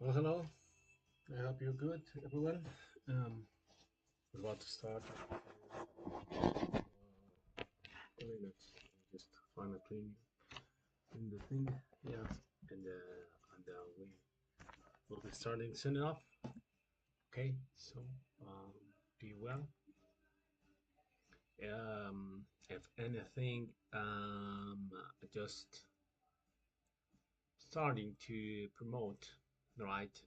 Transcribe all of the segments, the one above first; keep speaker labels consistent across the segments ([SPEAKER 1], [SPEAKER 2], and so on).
[SPEAKER 1] Well, hello. I hope you're good, everyone. We're about to start. Let's just find a clean in the thing. Yeah, and we will be starting soon enough. Okay, so um, be well. If anything, just starting to promote, right?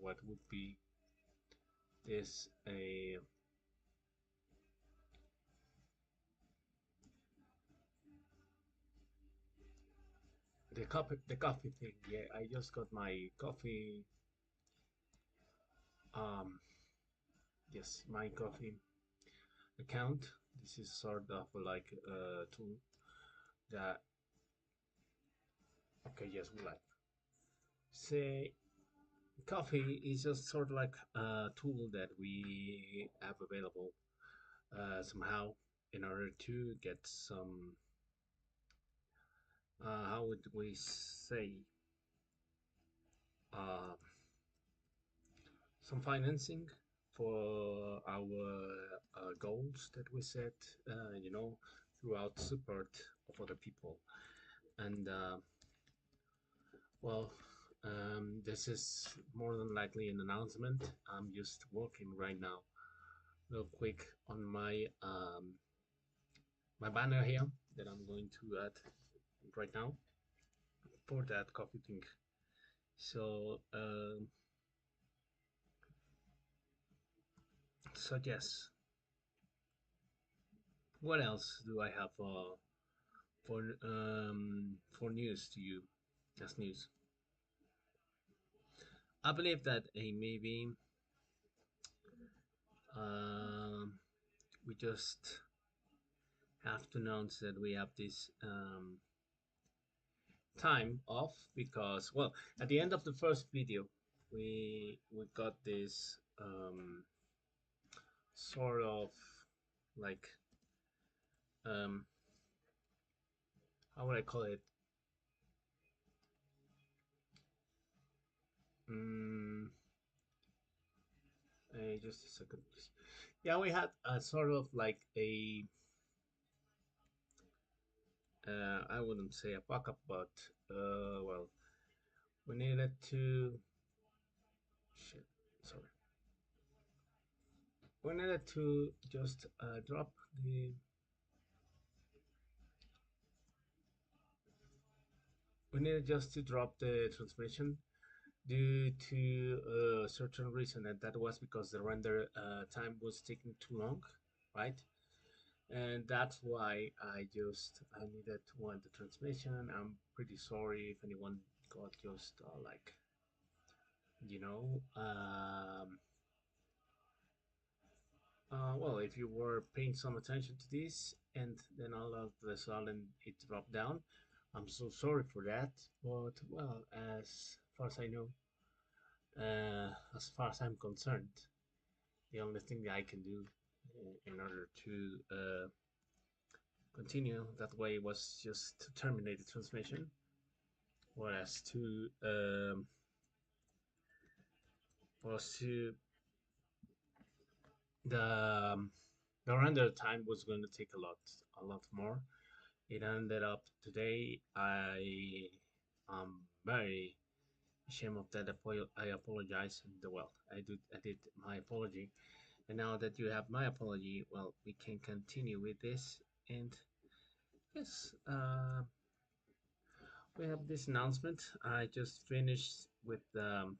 [SPEAKER 1] What would be this a the coffee thing? Yeah, I just got my coffee. Um, yes, my coffee account. This is sort of like a tool that, okay, yes, we like. Say, coffee is just sort of like a tool that we have available somehow in order to get some, how would we say, uh, some financing for our goals that we set, you know, throughout support of other people. And well, this is more than likely an announcement. I'm just working right now, real quick, on my banner here that I'm going to add right now for that coffee thing. So, so yes. What else do I have for news to you? As news, I believe that maybe um, we just have to announce that we have this time off because, well, at the end of the first video we got this sort of like, um how would I call it, mm, just a second, please. Yeah, we had a sort of like a, I wouldn't say a backup, but well, we needed to, shit, sorry, we needed to just drop the, we needed just to drop the transmission due to a certain reason, and that was because the render time was taking too long, right? And that's why I needed to want the transmission. I'm pretty sorry if anyone got just like, you know, well, if you were paying some attention to this and then all of a sudden it dropped down, I'm so sorry for that. But well, as far as I know, as far as I'm concerned, the only thing that I can do in order to continue that way was just to terminate the transmission, whereas to was to the the render time was going to take a lot more. It ended up today. I am very ashamed of that. I apologize. And well, I did my apology. And now that you have my apology, well, we can continue with this. And yes, we have this announcement. I just finished with the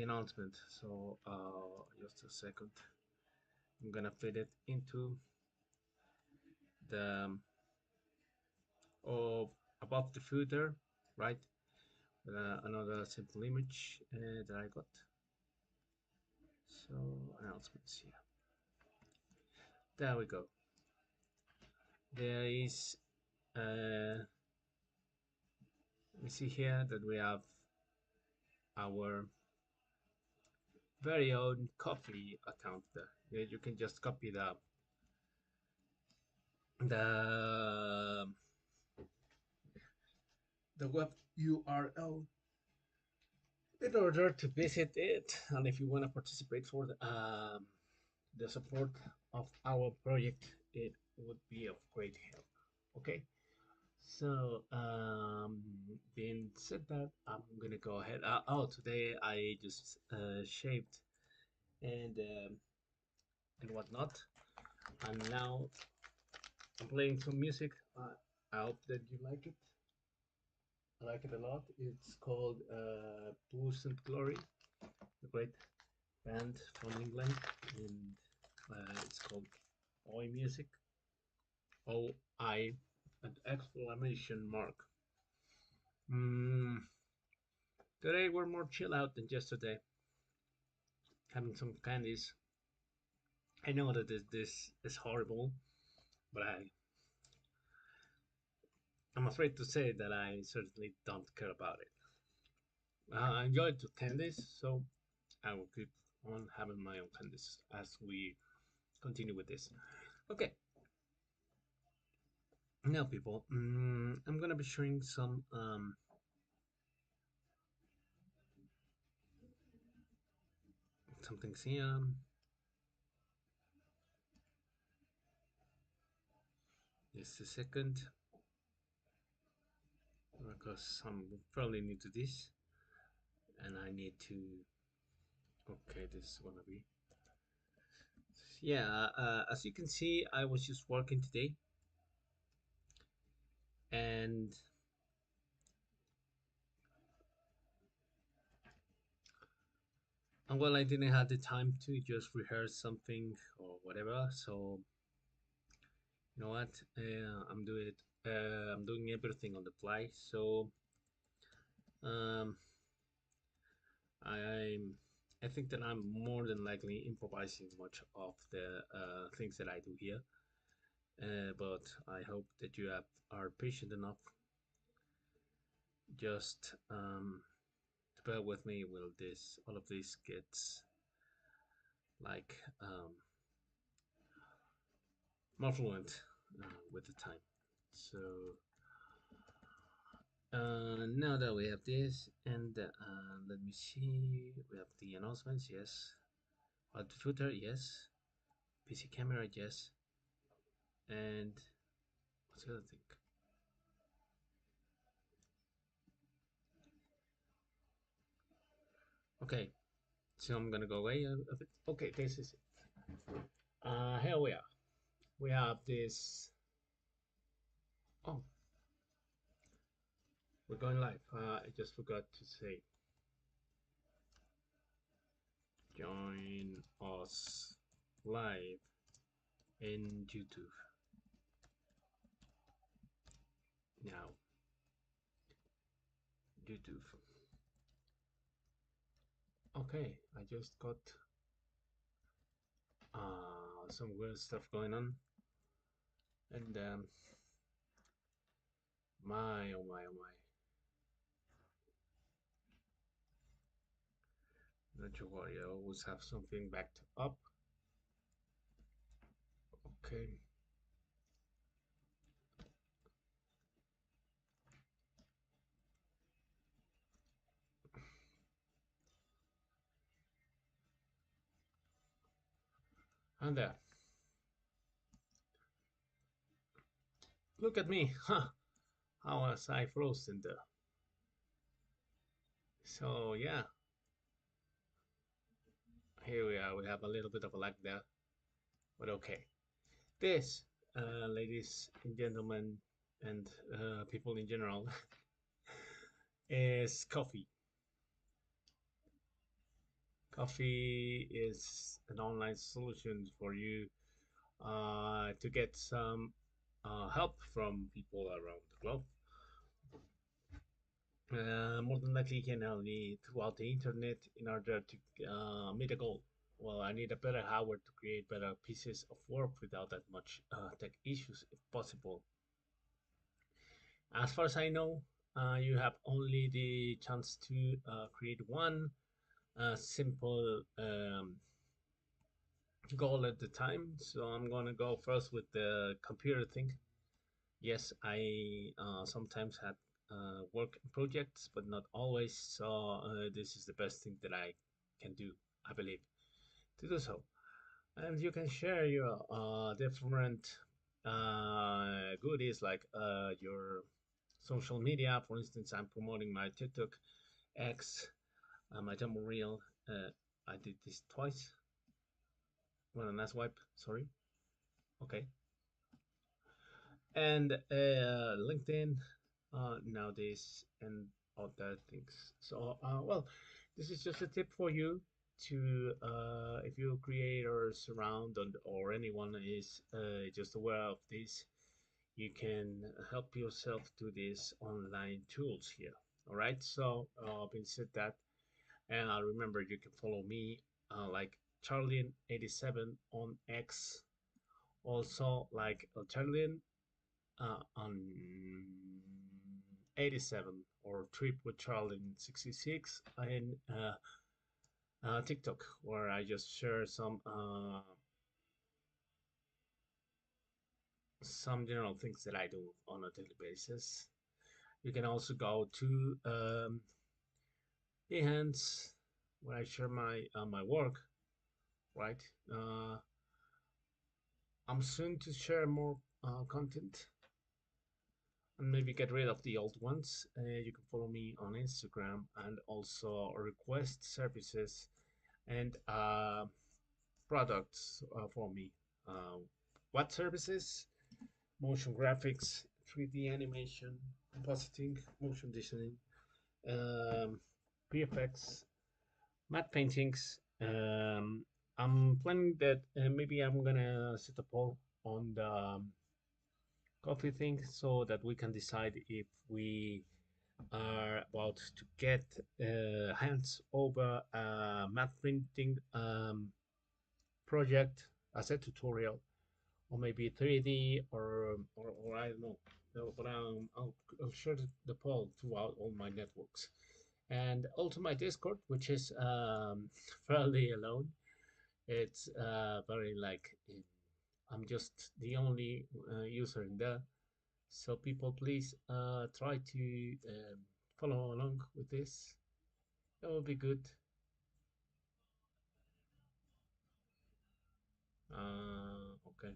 [SPEAKER 1] announcement. So just a second. I'm gonna fit it into the of above the footer, right? Another simple image that I got. So announcements here. There we go. There is, we see here that we have our very own coffee account there. You can just copy the the web. URL in order to visit it. And if you want to participate for the support of our project, it would be of great help. Okay. So, being said that, I'm gonna go ahead. Oh, today I just shaved and whatnot, and now I'm playing some music. I hope that you like it. I like it a lot. It's called Booze and Glory, a great band from England, and it's called Oi Music. OI, an exclamation mark. Mm, Today we're more chill out than yesterday, having some candies. I know that this is horrible, but I'm afraid to say that I certainly don't care about it. I enjoy to candies, so I will keep on having my own candies as we continue with this. Okay, now people, I'm gonna be sharing some things here. Just a second, because I'm fairly new to this, and I need to. Okay, this is gonna be. Yeah, as you can see, I was just working today, and well, I didn't have the time to just rehearse something or whatever. So you know what? I'm doing it. I'm doing everything on the fly. So um, I'm. I think that I'm more than likely improvising much of the things that I do here. But I hope that you are patient enough just to bear with me while this all of this gets like more fluent with the time. So now that we have this, and let me see, we have the announcements, yes. The footer, yes. PC camera, yes. And what's the other thing? Okay, so I'm gonna go away a bit. Okay, this is it. Here we are. We have this. Oh, we're going live. I just forgot to say, join us live in YouTube now. YouTube. Okay, I just got some weird stuff going on, and my oh my oh my, not you worry, I always have something backed up. Okay, and there. Look at me, huh? How was I frozen there? So yeah, here we are. We have a little bit of a lag there, but okay. This, ladies and gentlemen, and people in general, is coffee. Coffee is an online solution for you to get some help from people around the globe. More than likely, you can only throughout the internet in order to meet a goal. Well, I need a better hardware to create better pieces of work without that much tech issues, if possible. As far as I know, you have only the chance to create one simple goal at the time. So I'm gonna go first with the computer thing. Yes, I sometimes had work projects, but not always. So this is the best thing that I can do, I believe, to do so. And you can share your different goodies like your social media. For instance, I'm promoting my TikTok X, my Tumblr Reel. I did this twice. Well, a nice wipe. Sorry. Okay. And LinkedIn nowadays and other things. So, well, this is just a tip for you to, if your creators around or anyone is just aware of this, you can help yourself to these online tools here. All right. So, being said that, and remember you can follow me like Charlene87 on X, also like Charlene on 87 or Trip with Charlie in 66 and TikTok, where I just share some general things that I do on a daily basis. You can also go to Behance, where I share my work. Right, I'm soon to share more content and maybe get rid of the old ones. You can follow me on Instagram and also request services and products for me. Uh, what services? Motion graphics, 3D animation, compositing, motion designing, um, VFX, matte paintings. I'm planning that maybe I'm gonna set a poll on the coffee thing so that we can decide if we are about to get hands over a matte printing project as a tutorial, or maybe 3D or I don't know. But I'll share the poll throughout all my networks and also my Discord, which is fairly alone. It's very like I'm just the only user in there. So people, please try to follow along with this. That will be good. Okay.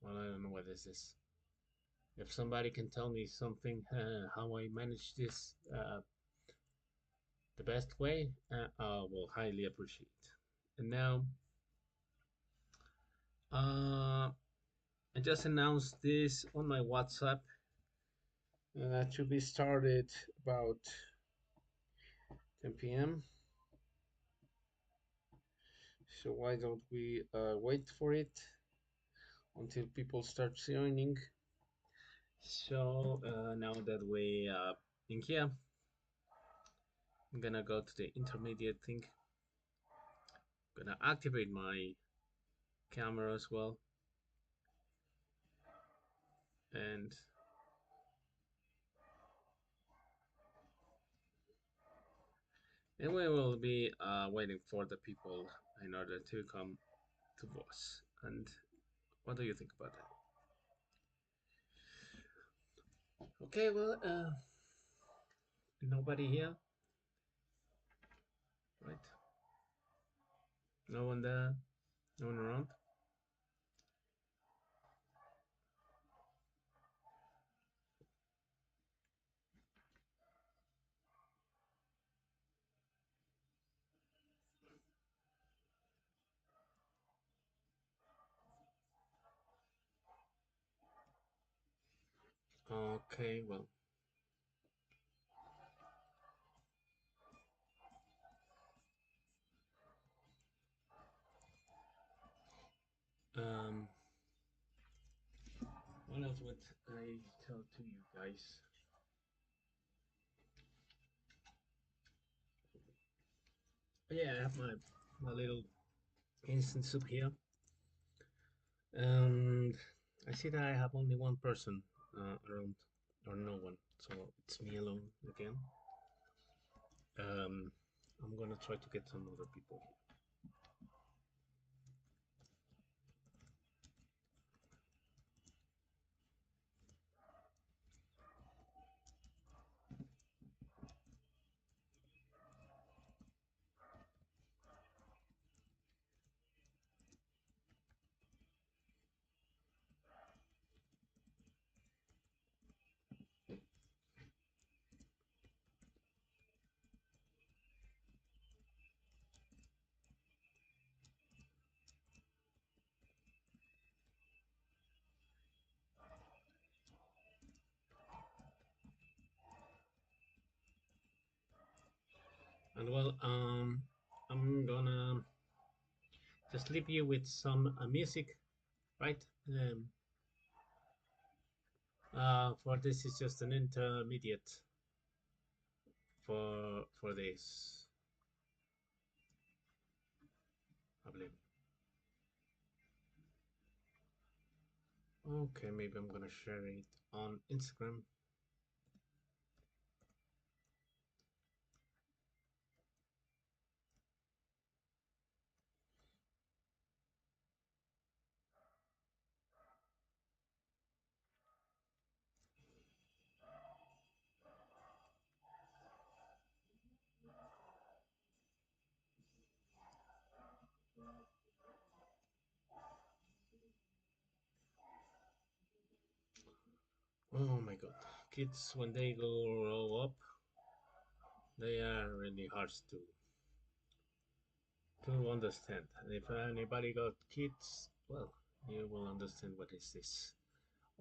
[SPEAKER 1] Well, I don't know what this is. If somebody can tell me something, how I manage this the best way, I will highly appreciate. And now, I just announced this on my WhatsApp. That should be started about 10 p.m. So why don't we wait for it until people start joining? So now that we in here, I'm gonna go to the intermediate thing. I'm gonna activate my camera as well, and we will be waiting for the people in order to come to us. And what do you think about that? Okay, well, nobody here, right? No one there, no one around. Okay, well, um, what else would I tell to you guys? Yeah, I have my little instant soup here, and I see that I have only one person around, or no one, so it's me alone again. Um, I'm gonna try to get some other people here. And well, I'm gonna just leave you with some music, right? For this is just an intermediate for this, I believe. Okay, maybe I'm gonna share it on Instagram. Oh my god, kids when they grow up, they are really hard to understand. And if anybody got kids, well, you will understand what is this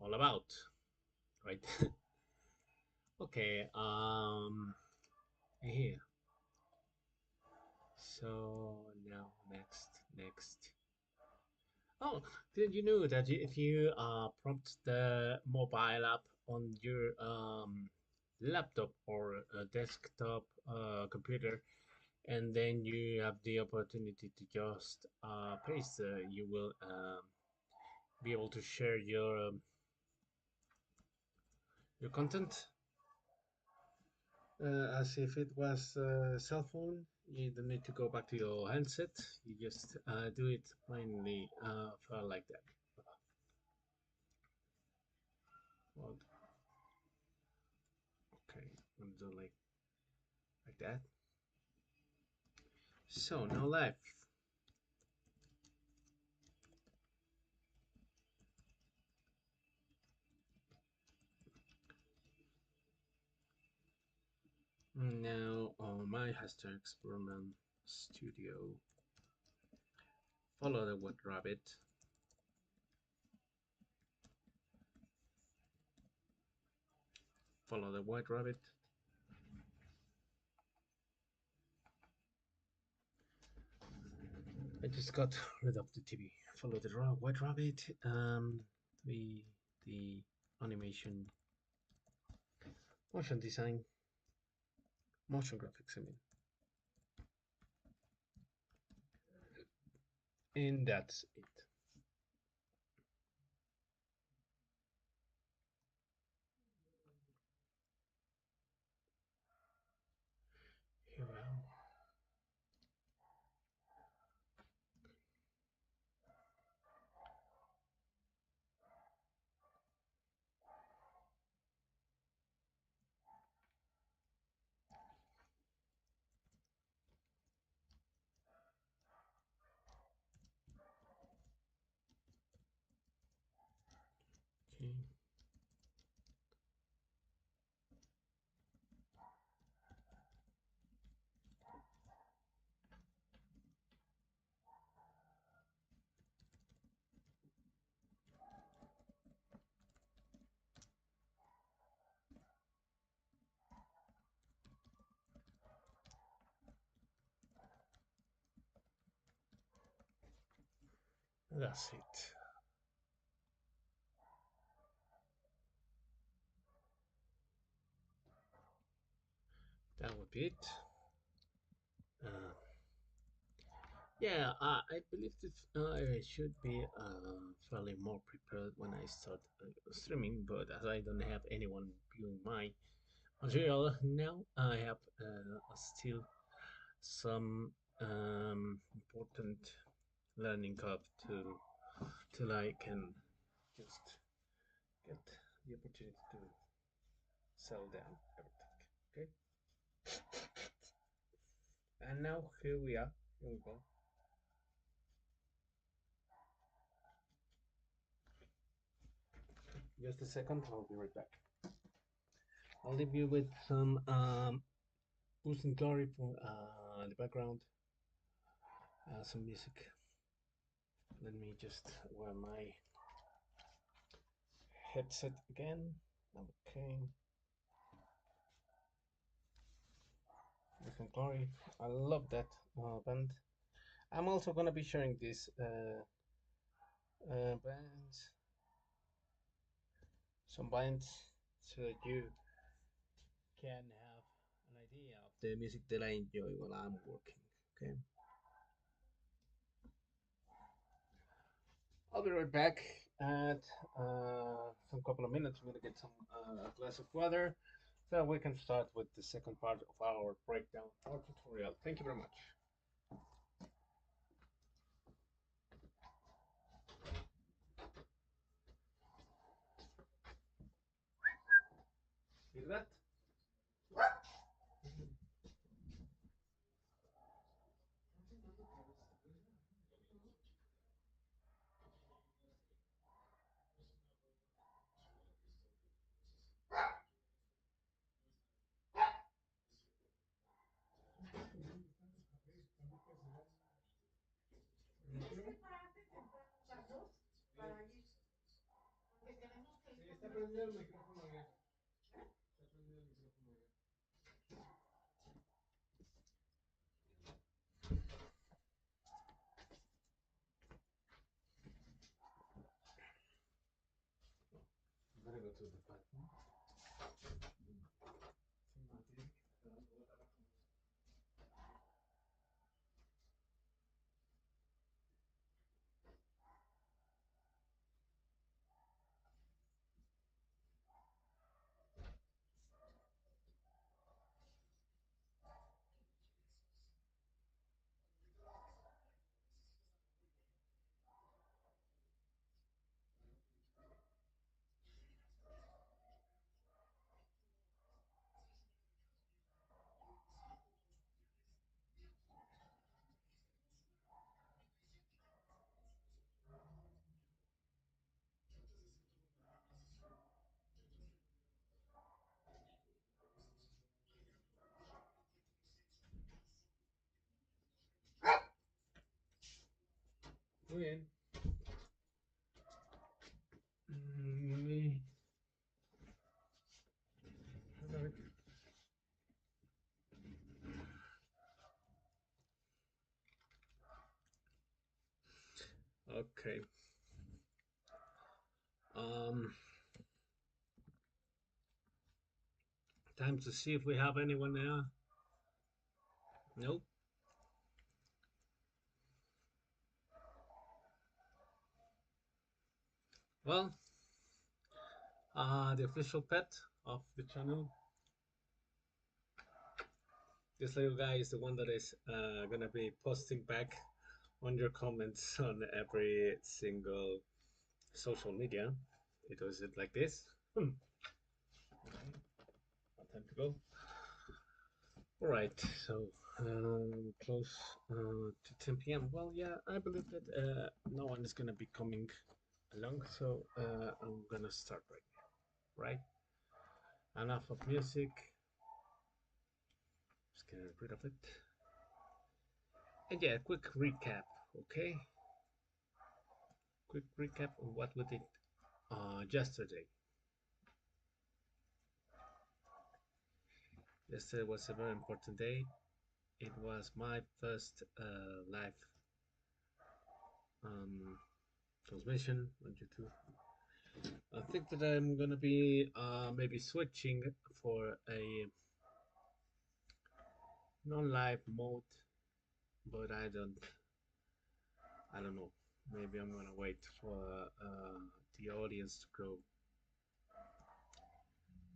[SPEAKER 1] all about, right? Okay, here. So now next. Oh, did you know that if you prompt the mobile app on your laptop or desktop computer, and then you have the opportunity to just paste, you will be able to share your content as if it was a cell phone. You don't need to go back to your handset. You just do it plainly for like that. Well, okay, I'm do like that. So now live. Now my hashtag experiment studio. Follow the white rabbit. Follow the white rabbit. I just got rid of the TV. Follow the white rabbit. The animation, motion design, motion graphics. I mean, and that's it. Here we are. Okay, that's it. That would be it. Uh, yeah, I believe that I should be fairly more prepared when I start streaming, but as I don't have anyone viewing my material now, I have still some important learning curve till I can just get the opportunity to sell down everything. Okay, and now here we are. Here we go. Just a second, I'll be right back. I'll leave you with some boost and glory for the background, some music. Let me just wear my headset again. Okay. and Glory. I love that band. I'm also gonna be sharing these bands, some bands, so that you can have an idea of the music that I enjoy while I'm working. Okay, I'll be right back at some couple of minutes. I'm gonna get some glass of water so we can start with the second part of our breakdown or tutorial. Thank you very much. Hear that? Sí, está prendido el micrófono ya. Está prendido el micrófono ya. Better go to the bathroom. Muy bien. Mm, Okay. Um, Time to see if we have anyone there. Nope. Well, the official pet of the channel. This little guy is the one that is gonna be posting back on your comments on every single social media. It does it like this. Okay. Time to go. All right, so close to 10 p.m. Well, yeah, I believe that no one is gonna be coming along, so I'm gonna start right now. Right? Enough of music. Just get rid of it. And yeah, quick recap. Okay, quick recap on what we did yesterday. Yesterday was a very important day. It was my first live um, transmission on YouTube. I think that I'm gonna be maybe switching for a non-live mode, but I don't know. Maybe I'm gonna wait for the audience to grow.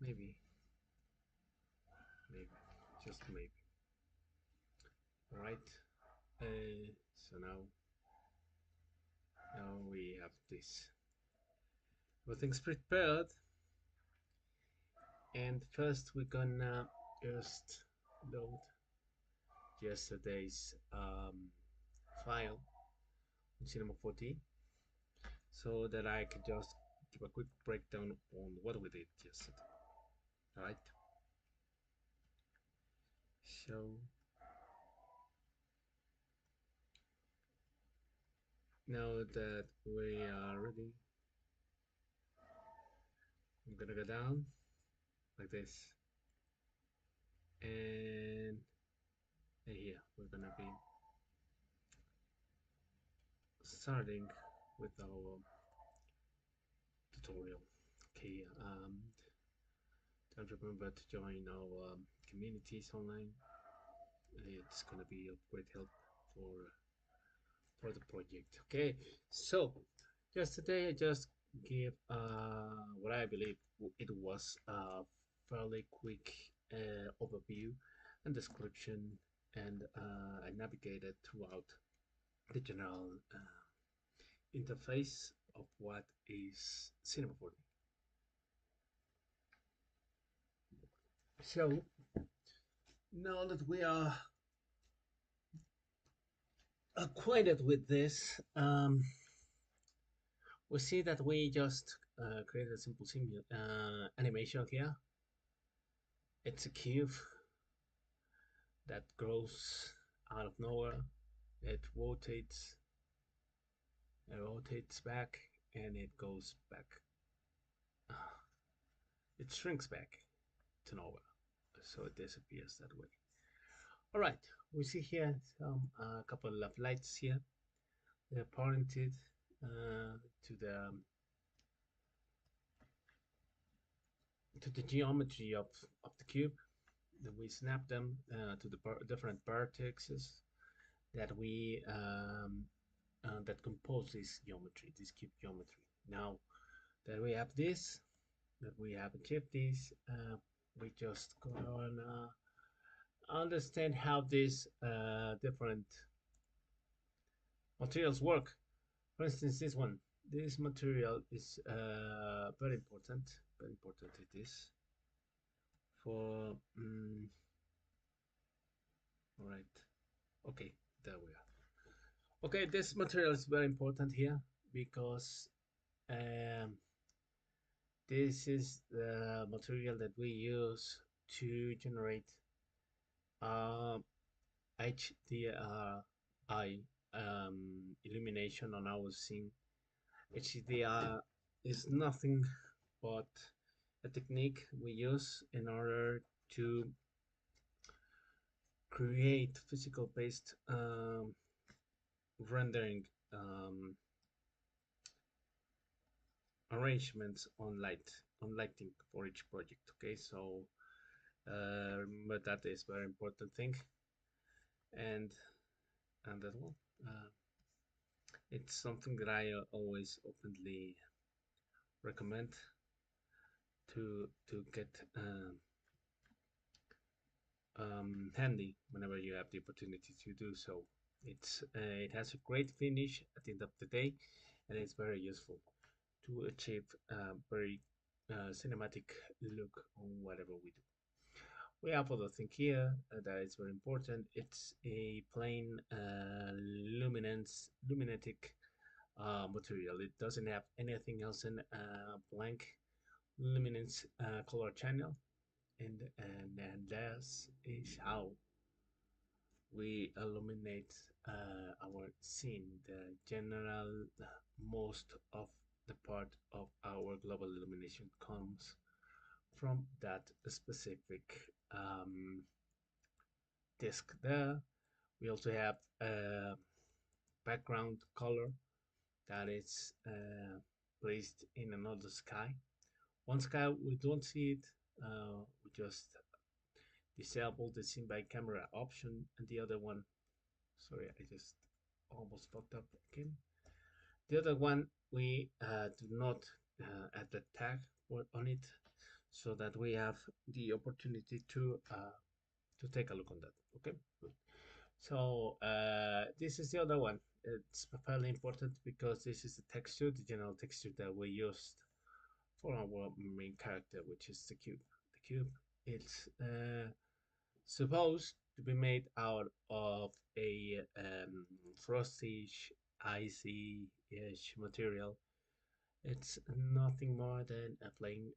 [SPEAKER 1] Maybe, maybe, just maybe. All right. So now we have this. Everything's prepared, and first we're gonna just load yesterday's file in Cinema 4D so that I can just give a quick breakdown on what we did yesterday. Alright, so now that we are ready, I'm gonna go down like this, and starting with our tutorial. Okay, don't remember to join our communities online. It's gonna be of great help for the project. Okay, so just today I just give what I believe it was a fairly quick overview and description, and I navigated throughout the general interface of what is cinema for me. So now that we are acquainted with this, we see that we just created a simple animation here. It's a cube that grows out of nowhere. It rotates back, and it goes back. It shrinks back to nowhere, so it disappears that way. All right, we see here some couple of lights here. They're pointed to the geometry of the cube. Then we snap them to the different vertices that we that compose this geometry, this cube geometry. Now that we have this, that we have achieved this, we just gonna understand how these different materials work. For instance, this material is very important. Very important it is for. All right. Okay, there we are. Okay, this material is very important here because um, this is the material that we use to generate uh, HDRI illumination on our scene. HDR is nothing but a technique we use in order to create physical based rendering arrangements on lighting for each project. Okay, so but that is very important thing, and that one it's something that I always openly recommend to get handy whenever you have the opportunity to do so. It has a great finish at the end of the day, and it's very useful to achieve a very cinematic look on whatever we do. We have other thing here that is very important. It's a plain luminetic material. It doesn't have anything else in blank luminance color channel, and this is how we illuminate our scene. The general most of the part of our global illumination comes from that specific um, disk there. We also have a background color that is placed in another sky. One sky we don't see it, we just disable the scene by camera option, and the other one, sorry, I just almost fucked up again. The other one we do not add the tag on it, so that we have the opportunity to take a look on that. Okay, good. So this is the other one. It's fairly important because this is the texture, the general texture that we used for our main character, which is the cube. The cube, it's supposed to be made out of a frostish, icy-ish material. It's nothing more than a plain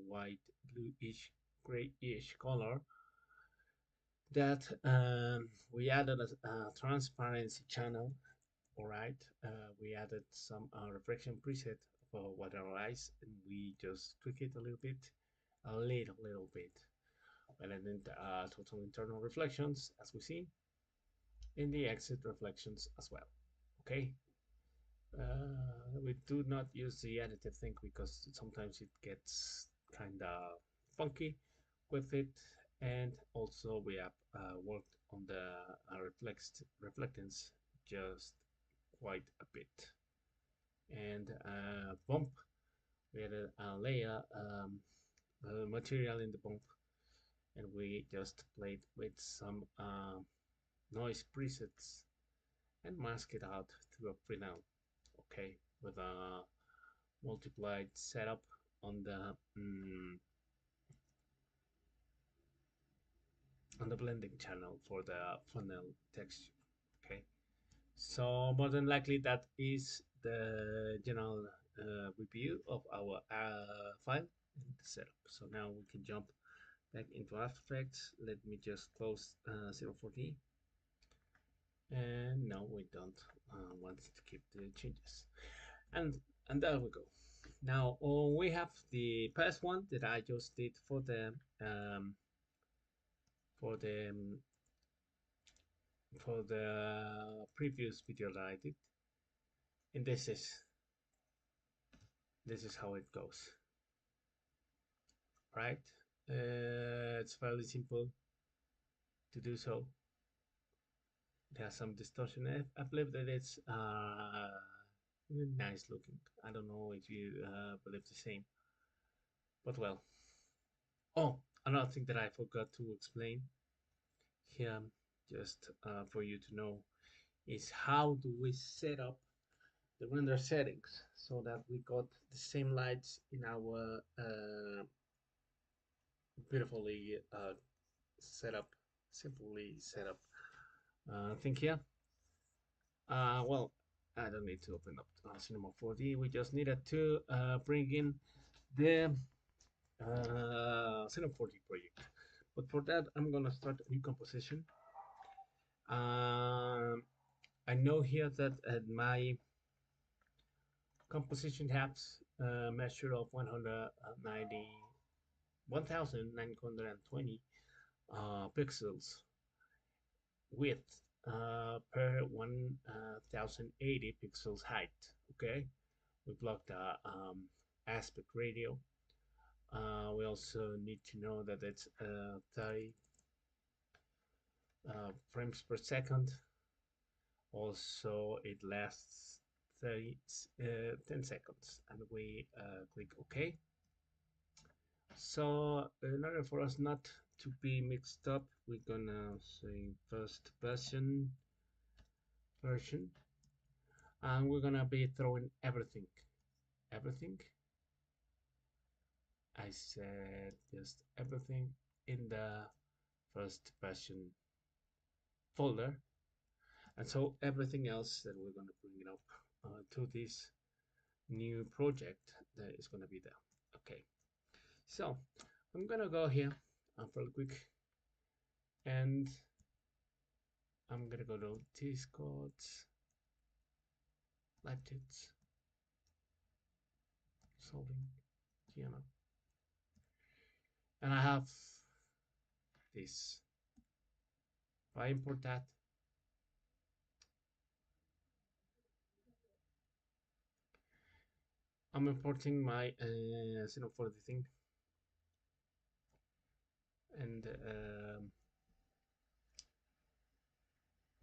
[SPEAKER 1] white, bluish, grayish color that we added a transparency channel. All right, we added some reflection preset for water eyes, and we just tweak it a little bit, and then total internal reflections, as we see, in the exit reflections as well. Okay, We do not use the additive thing because sometimes it gets kind of funky with it, and also we have worked on the reflectance just quite a bit, and bump. We had a layer material in the bump, and we just played with some noise presets and mask it out through a printout. Okay, with a multiplied setup on the blending channel for the funnel texture. Okay, so more than likely that is the general review of our file and setup. So now we can jump back into After Effects. Let me just close 040, and no, we don't want to keep the changes, and there we go. Now we have the past one that I just did um, for the um, for the previous video that I did, and this is how it goes, right? It's fairly simple to do so. It has some distortion. I believe that it's nice looking. I don't know if you believe the same, but well. Oh, another thing that I forgot to explain here, just for you to know, is how do we set up the render settings so that we got the same lights in our beautifully set up, simply set up thing here. Well, I don't need to open up Cinema 4D. We just needed to bring in the Cinema 4D project. But for that, I'm gonna start a new composition. Um, I know here that my composition has a measure of 1920 pixels width per 1080 pixels height. Okay, we block the aspect ratio. We also need to know that it's 30 frames per second. Also, it lasts 10 seconds, and we click OK. So in order for us not to be mixed up, we're gonna say first version, and we're gonna be throwing everything. I said just everything in the first version folder, and so everything else that we're gonna bring it up to this new project that is gonna be there. Okay, so I'm gonna go here fairly quick, and I'm gonna go to T-Scots, Lighted, Solving, Giano, and I have this. If I import that, I'm importing my Xeno 4D thing, and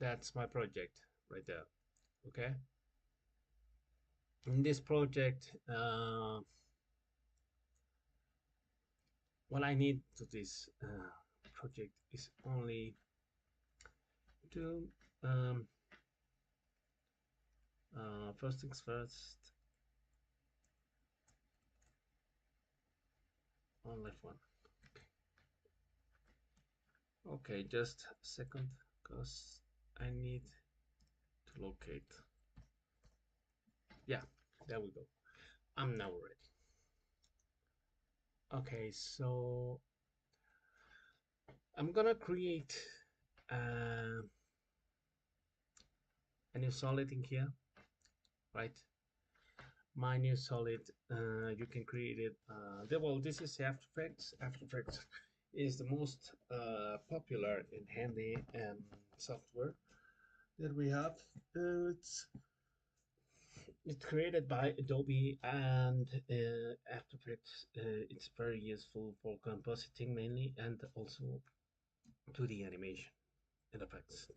[SPEAKER 1] that's my project right there. Okay, in this project, what I need to this project is only to first things first, only one. Okay, just a second, because I need to locate. Yeah, there we go. I'm now ready. Okay, so I'm gonna create uh, a new solid in here, right? My new solid, you can create it. Well, this is After Effects. After Effects is the most popular and handy software that we have. It's It's created by Adobe and After Effects. It's very useful for compositing mainly and also 2D animation and effects.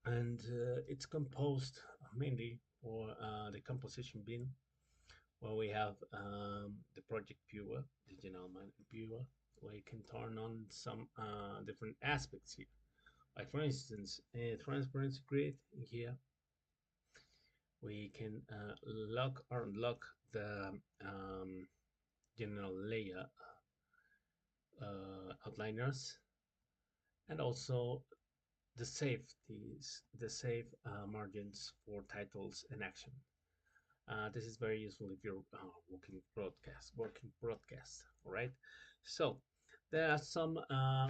[SPEAKER 1] And it's composed mainly for the composition bin where we have the project viewer, the general viewer, where you can turn on some different aspects here. Like for instance, transparency grid in here, we can lock or unlock the general layer outliners and also the safeties, the safe margins for titles and action. This is very useful if you're working broadcast. All right. So there are some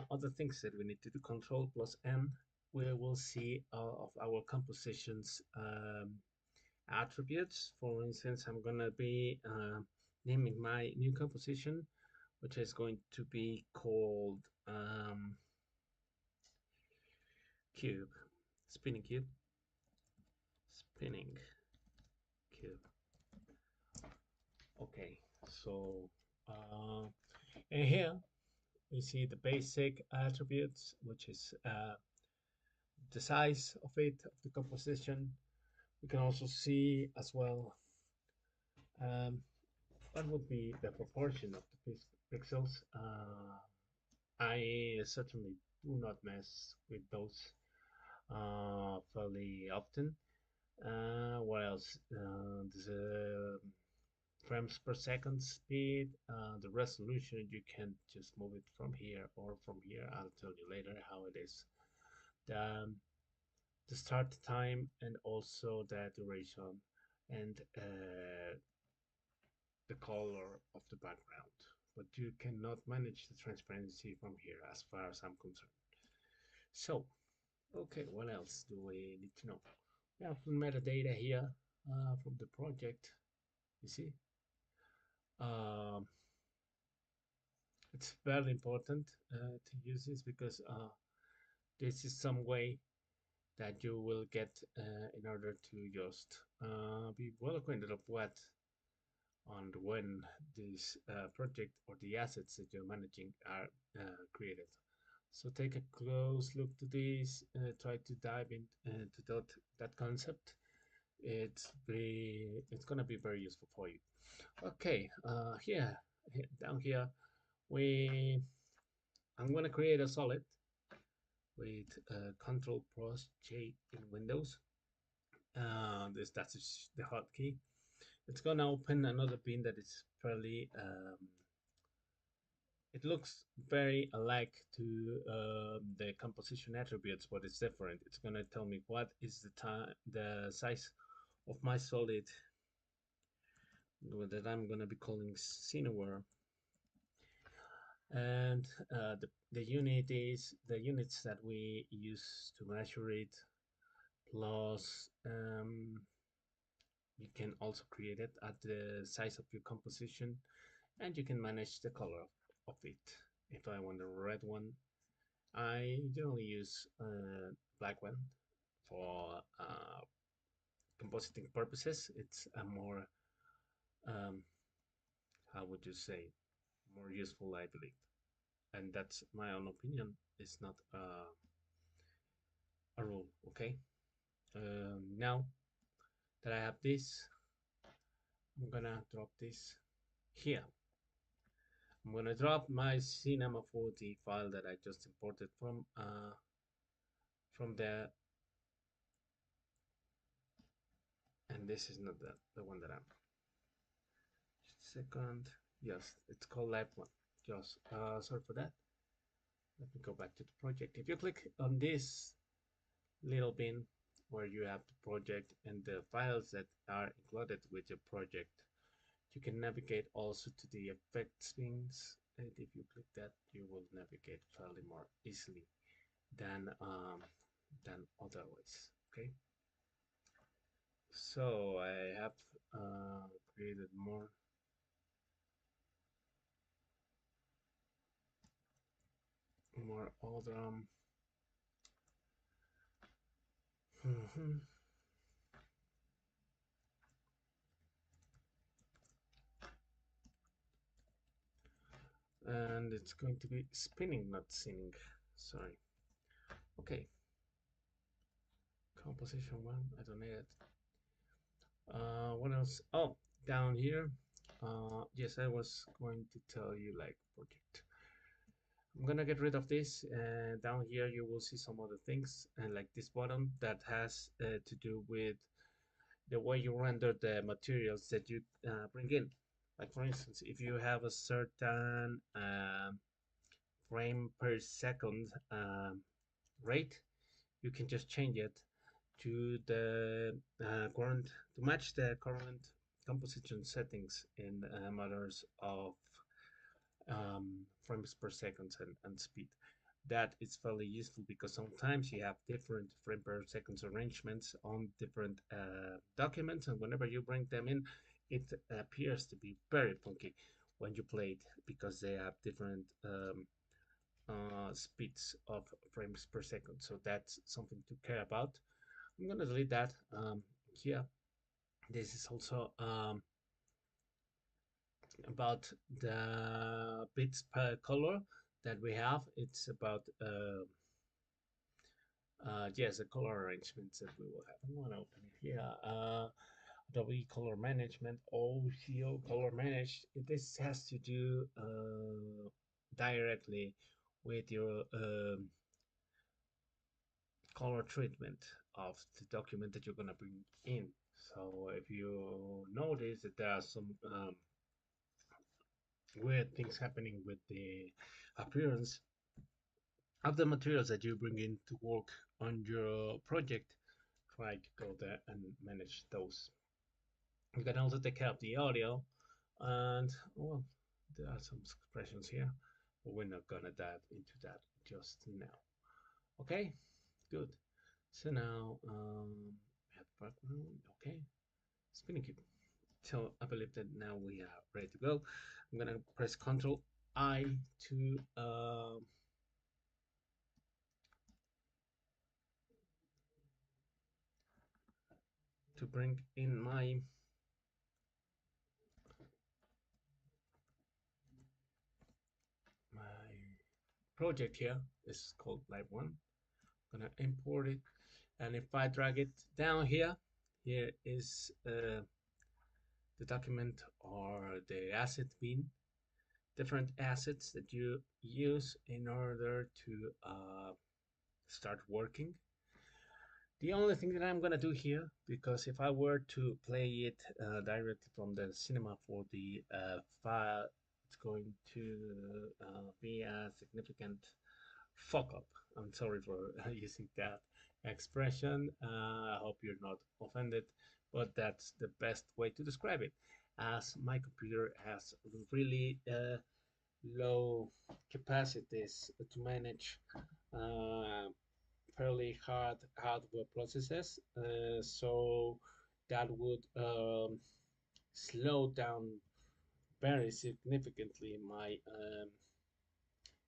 [SPEAKER 1] other things that we need to do. Control plus N. We will see of our compositions attributes. For instance, I'm gonna be naming my new composition, which is going to be called cube, spinning cube, spinning cube. Okay, so uh, and here we see the basic attributes, which is the size of it, of the composition. We can also see as well um, what would be the proportion of the pixels. I certainly do not mess with those fairly often. What else? The frames per second speed, the resolution, you can just move it from here or from here. I'll tell you later how it is. The, the start time and also the duration and the color of the background. But you cannot manage the transparency from here as far as I'm concerned. So, okay, what else do we need to know? We have some metadata here from the project. You see, um, it's very important to use this because this is some way that you will get in order to just be well acquainted of what and when this project or the assets that you're managing are created. So take a close look to this, try to dive into that concept. It's gonna be very useful for you. Okay, down here we I'm gonna create a solid with Control plus J in Windows. That's the hotkey. It's gonna open another bin that is fairly it looks very alike to the composition attributes, but it's different. It's gonna tell me what is the size of my solid that I'm gonna be calling Cineware, and the unit is the units that we use to measure it. Plus, you can also create it at the size of your composition, and you can manage the color of it. If I want a red one, I generally use black one for compositing purposes. It's a more, um, how would you say, more useful, I believe. And that's my own opinion. It's not a rule, okay? Now that I have this, I'm gonna drop this here. I'm gonna drop my Cinema 4D file that I just imported from there, and this is not the one that I'm. Second, yes, it's called Live One. Just sorry for that. Let me go back to the project. If you click on this little bin where you have the project and the files that are included with your project, you can navigate also to the effects bins. And if you click that, you will navigate fairly more easily than otherwise. Okay. So I have created more other and it's going to be spinning, not sinning. Sorry. Okay, composition one. I don't need it. What else? Oh, down here. Yes, I was going to tell you like project. I'm gonna get rid of this, and down here you will see some other things, and like this button that has to do with the way you render the materials that you bring in. Like for instance, if you have a certain frame per second rate, you can just change it to the current to match the current composition settings in matters of frames per second and speed. That is fairly useful because sometimes you have different frame per seconds arrangements on different documents, and whenever you bring them in, it appears to be very funky when you play it because they have different speeds of frames per second. So that's something to care about. I'm gonna delete that here. This is also about the bits per color that we have. It's about yes, the color arrangements that we will have. I'm gonna open it here. Adobe Color Management, OCO Color Manage. This has to do directly with your color treatment of the document that you're gonna bring in. So if you notice that there are some weird things happening with the appearance of the materials that you bring in to work on your project, try to go there and manage those. You can also take care of the audio, and well, there are some expressions here, but we're not gonna dive into that just now. Okay, good. So now we have background. Okay, spinning cube. So I believe that now we are ready to go. I'm gonna press Ctrl I to bring in my project here. This is called Live One. I'm gonna import it, and if I drag it down here, here is the document or the asset bin, different assets that you use in order to start working. The only thing that I'm gonna do here, because if I were to play it directly from the cinema for the file, it's going to be a significant fuck up. I'm sorry for using that expression. I hope you're not offended, but that's the best way to describe it. As my computer has really low capacities to manage uh, fairly hardware processes, so that would slow down very significantly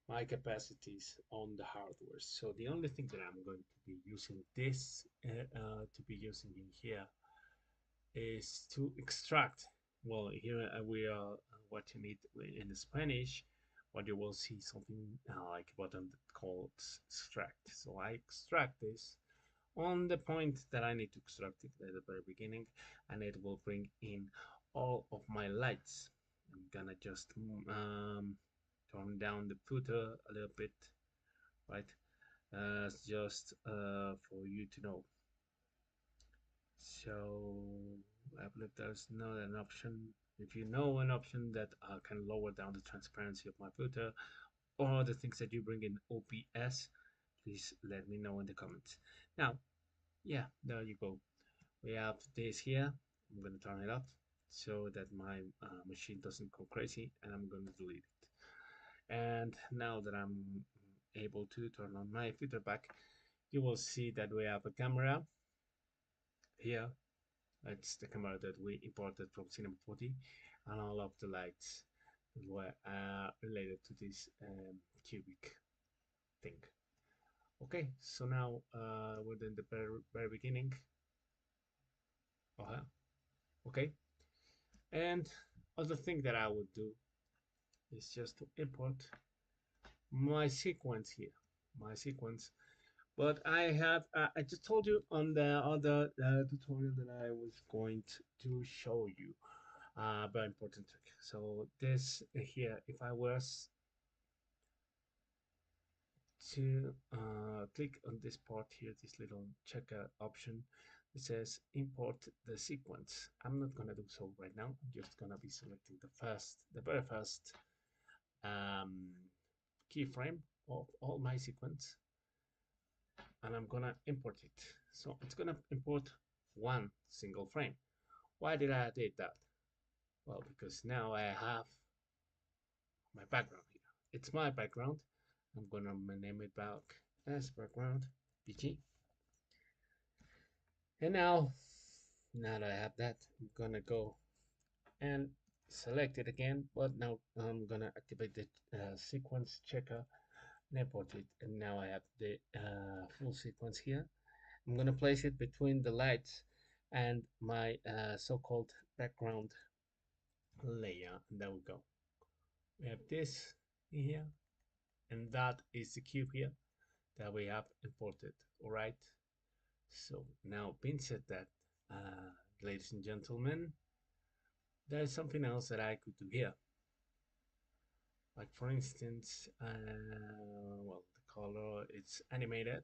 [SPEAKER 1] my capacities on the hardware. So the only thing that I'm going to be using this to be using in here is to extract. Well, here we are watching it in Spanish, but you will see something like a button called extract. So I extract this on the point that I need to extract it at the very beginning, and it will bring in all of my lights. I'm gonna just turn down the footer a little bit, right? Just for you to know. So I believe there's not an option. If you know an option that can lower down the transparency of my footer or the things that you bring in OBS, please let me know in the comments. Now, yeah, there you go. We have this here. I'm going to turn it off so that my machine doesn't go crazy, and I'm going to delete it. And now that I'm able to turn on my filter back, you will see that we have a camera here. It's the camera that we imported from Cinema 4D, and all of the lights were related to this cubic thing. Okay, so now we're in the very beginning. Okay, and other thing that I would do is just to import my sequence here, my sequence. But I just told you on the other tutorial that I was going to show you a very important trick. So this here, if I was to click on this part here, this little checker option, it says import the sequence. I'm not gonna do so right now. I'm just gonna be selecting the very first um, keyframe of all my sequence, and I'm gonna import it. So it's gonna import one single frame. Why did I did that? Well, because now I have my background here. It's my background. I'm gonna name it back as background BG. And now that I have that, I'm gonna go and select it again. But now I'm gonna activate the sequence checker and import it. And now I have the full sequence here. I'm gonna place it between the lights and my so-called background layer. And there we go. We have this here, and that is the cube here that we have imported. All right. So now, being said that, ladies and gentlemen, there is something else that I could do here. Like for instance, well, the color it's animated.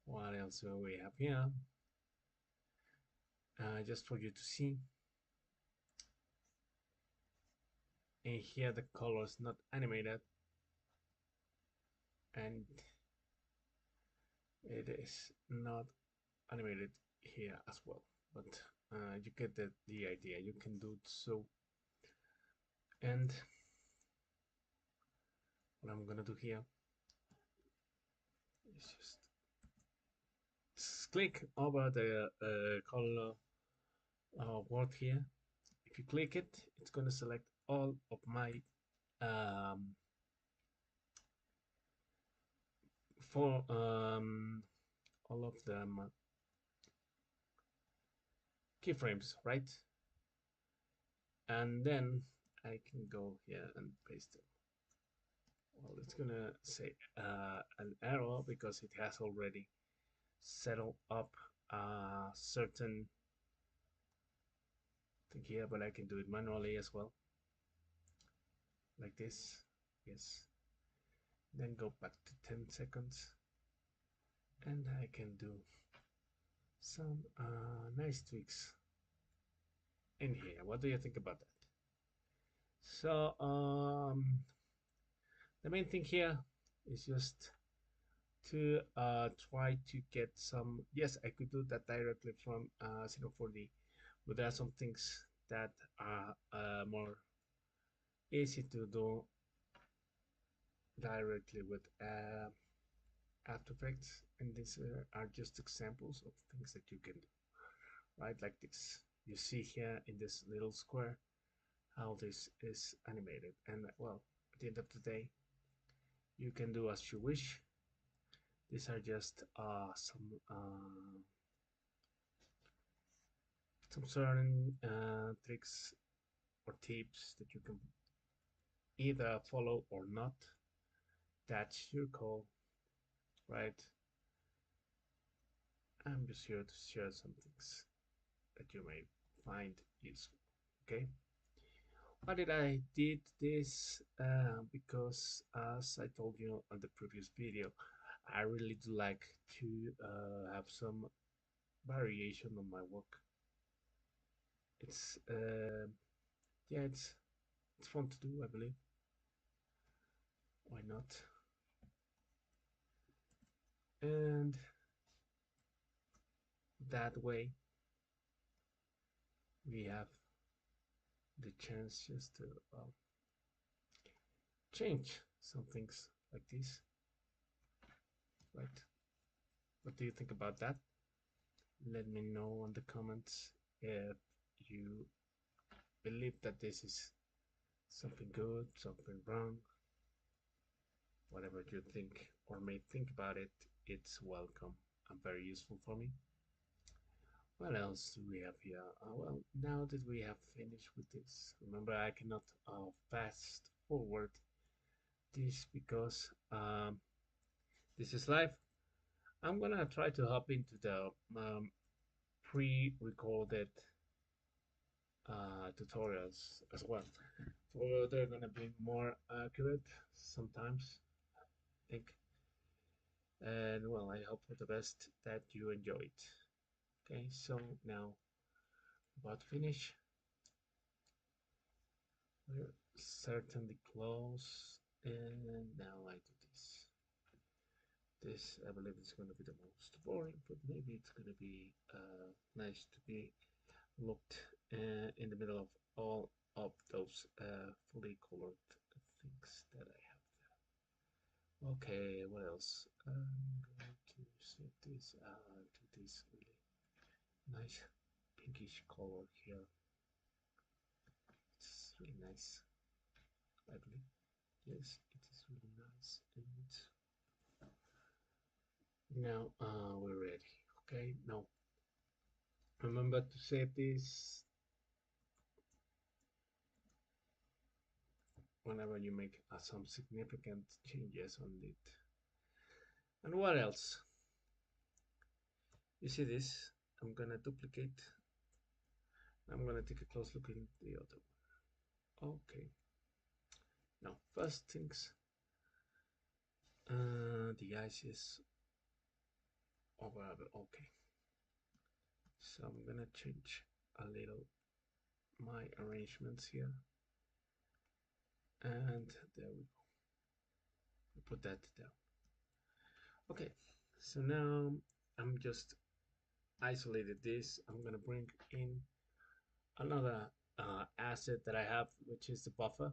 [SPEAKER 1] What else do we have here? Just for you to see. And here the color is not animated, and it is not animated here as well. But you get the idea. You can do so. And what I'm gonna do here is just click over the color word here. If you click it, it's going to select all of my um, for all of them keyframes, right? And then I can go here and paste them. Well, it's gonna say an error because it has already settled up a certain thing here, but I can do it manually as well, like this. Yes. Then go back to 10 seconds, and I can do some nice tweaks in here. What do you think about that? So the main thing here is just to try to get some. Yes, I could do that directly from Zero 4D, but there are some things that are more easy to do directly with After Effects, and these are just examples of things that you can do, right? Like this. You see here in this little square how this is animated, and well, at the end of the day, you can do as you wish. These are just some certain tricks or tips that you can either follow or not. That's your call, right? I'm just here to share some things that you may find useful. Okay. Why did I did this? Because as I told you on the previous video, I really do like to have some variation on my work. It's yeah, it's fun to do, I believe. Why not? And that way we have the chance just to change some things like this, right? What do you think about that? Let me know in the comments if you believe that this is something good, something wrong, whatever you think or may think about it, it's welcome and very useful for me. What else do we have here? Well, now that we have finished with this, remember I cannot fast forward this because this is live. I'm gonna try to hop into the pre-recorded tutorials as well. So they're gonna be more accurate sometimes, I think. And well, I hope for the best that you enjoy it. Okay, so now about finish. We're certainly close, and now I do this. This I believe is going to be the most boring, but maybe it's going to be nice to be looked in the middle of all of those fully colored things that I have there. Okay, what else? I'm going to set this to this really nice pinkish color here. It's really nice, I believe. Yes, it is really nice. And now we're ready. Okay, now remember to save this whenever you make some significant changes on it. And what else? You see this? I'm gonna duplicate. I'm gonna take a close look in the other one. Okay. Now, first things, the ice is over. Okay. So I'm gonna change a little my arrangements here, and there we go. Put that down. Okay. So now I'm just isolated this. I'm gonna bring in another asset that I have, which is the buffer.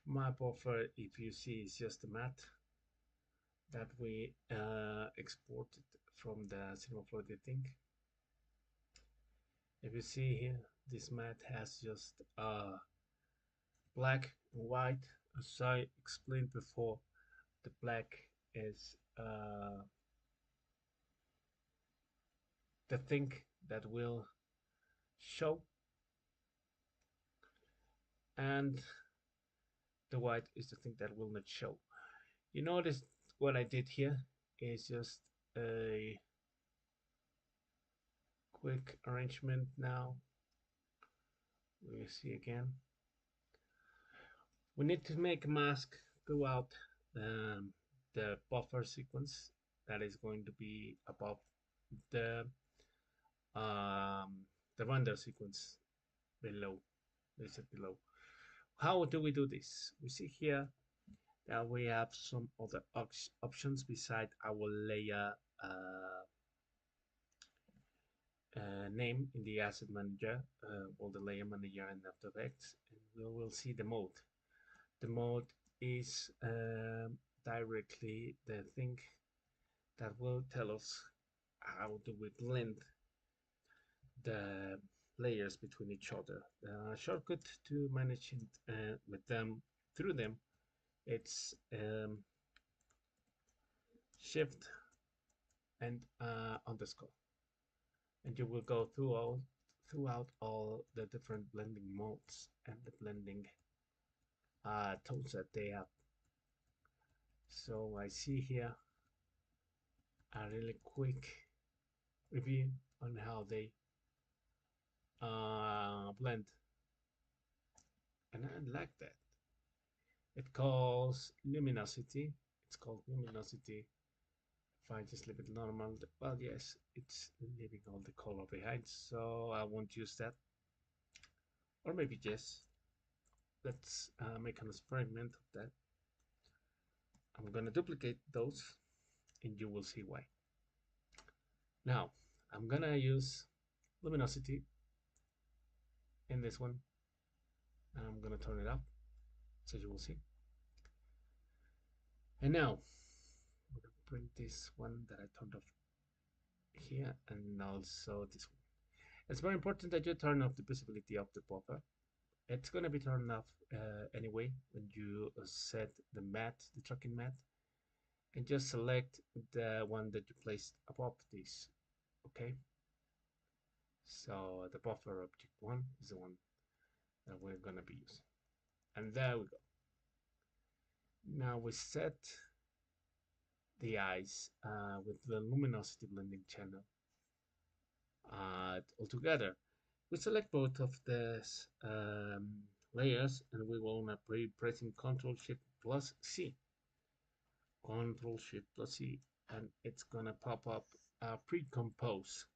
[SPEAKER 1] My buffer, if you see, is just a matte that we exported from the Cinema 4D thing. If you see here, this matte has just black and white. As I explained before, the black is the thing that will show, and the white is the thing that will not show. You notice what I did here is just a quick arrangement now. We see again. We need to make a mask throughout the buffer sequence that is going to be above the um, the render sequence below. They said below. How do we do this? We see here that we have some other options beside our layer name in the asset manager, or the layer manager in After Effects, and we will see the mode. The mode is directly the thing that will tell us how do we blend the layers between each other. The shortcut to managing with them through them, it's shift and underscore, and you will go throughout all the different blending modes and the blending tools that they have. So I see here a really quick review on how they blend, and I like that. It calls luminosity. It's called luminosity. If I just leave it normal, well, yes, it's leaving all the color behind, so I won't use that. Or maybe yes. Let's make an experiment of that. I'm gonna duplicate those, and you will see why. Now, I'm gonna use luminosity in this one, and I'm gonna turn it up, so you will see. And now, I'm gonna bring this one that I turned off here, and also this one. It's very important that you turn off the visibility of the buffer. It's going to be turned off anyway when you set the matte, the tracking matte, and just select the one that you placed above this. Okay, So the buffer object one is the one that we're gonna be using. And there we go. Now we set the eyes with the luminosity blending channel altogether. We select both of these layers and we will be pressing Ctrl Shift plus C. Ctrl Shift plus C, and it's gonna pop up a pre-compose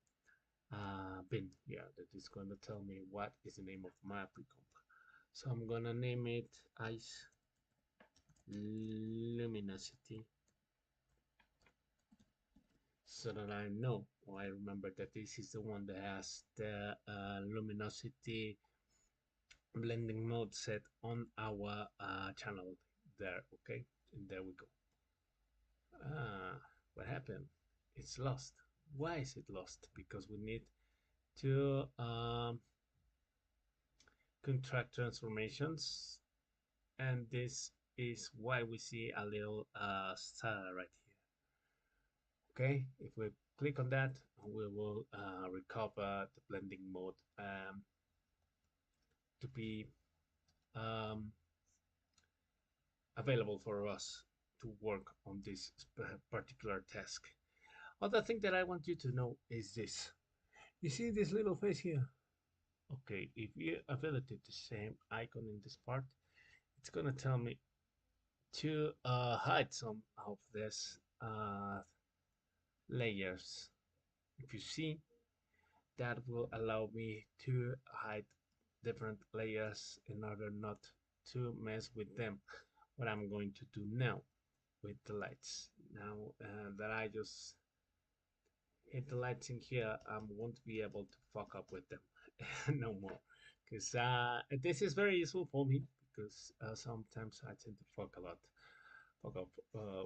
[SPEAKER 1] bin here that is gonna tell me what is the name of my pre-comp. So I'm gonna name it Ice Luminosity so that I know or I remember that this is the one that has the luminosity blending mode set on our channel there. Okay, and there we go. What happened? It's lost. Why is it lost? Because we need to contract transformations, and this is why we see a little star right here. Okay, if we click on that, we will recover the blending mode to be um, available for us to work on this particular task. Other thing that I want you to know is this. You see this little face here? Okay, if you ability the same icon in this part, it's gonna tell me to hide some of this layers. If you see, that will allow me to hide different layers in order not to mess with them. What I'm going to do now with the lights. Now that I just hit the lights in here, I won't be able to fuck up with them no more. Because this is very useful for me because sometimes I tend to fuck up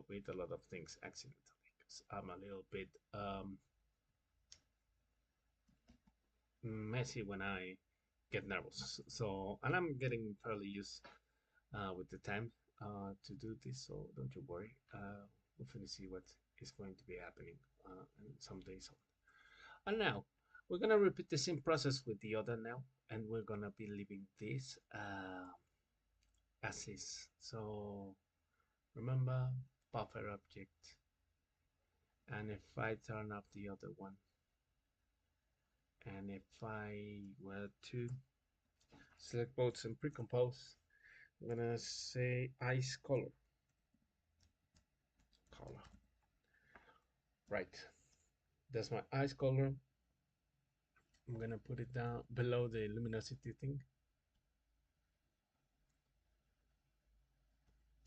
[SPEAKER 1] with a lot of things accidentally. Because I'm a little bit messy when I get nervous. So, and I'm getting fairly used with the time to do this. So don't you worry. We're going to see what is going to be happening in some days on. And now we're gonna repeat the same process with the other now, and we're gonna be leaving this as is. So remember buffer object, and if I turn up the other one, and if I were to select both and pre-compose, I'm gonna say ice color. Right, that's my ice color. I'm gonna put it down below the luminosity thing,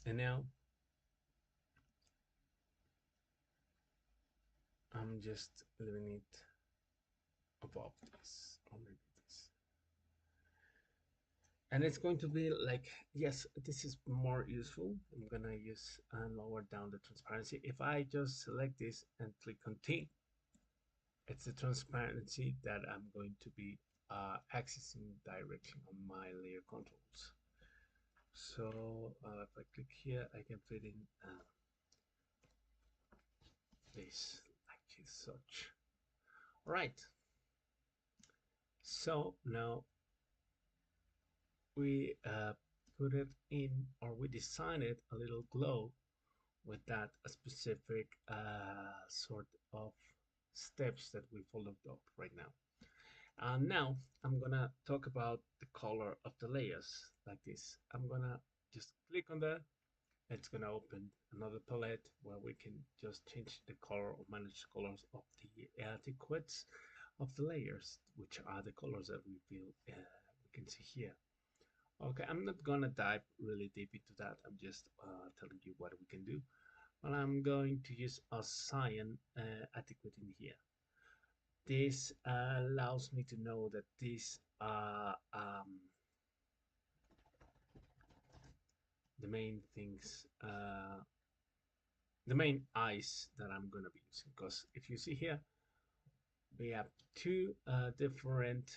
[SPEAKER 1] and now I'm just leaving it above this, or maybe this. And it's going to be like, yes, this is more useful. I'm gonna use and lower down the transparency. If I just select this and click continue, it's the transparency that I'm going to be accessing directly on my layer controls. So if I click here, I can fit in this like such. Right. So now we put it in, or we design it a little glow with that specific sort of steps that we followed up right now. And now I'm gonna talk about the color of the layers like this. I'm gonna just click on that. It's gonna open another palette where we can just change the color or manage the colors of the adequates of the layers, which are the colors that we feel we can see here. Okay, I'm not gonna dive really deep into that. I'm just telling you what we can do. Well, I'm going to use a cyan adequate in here. This allows me to know that these are the main things, the main eyes that I'm going to be using. Because if you see here, we have two different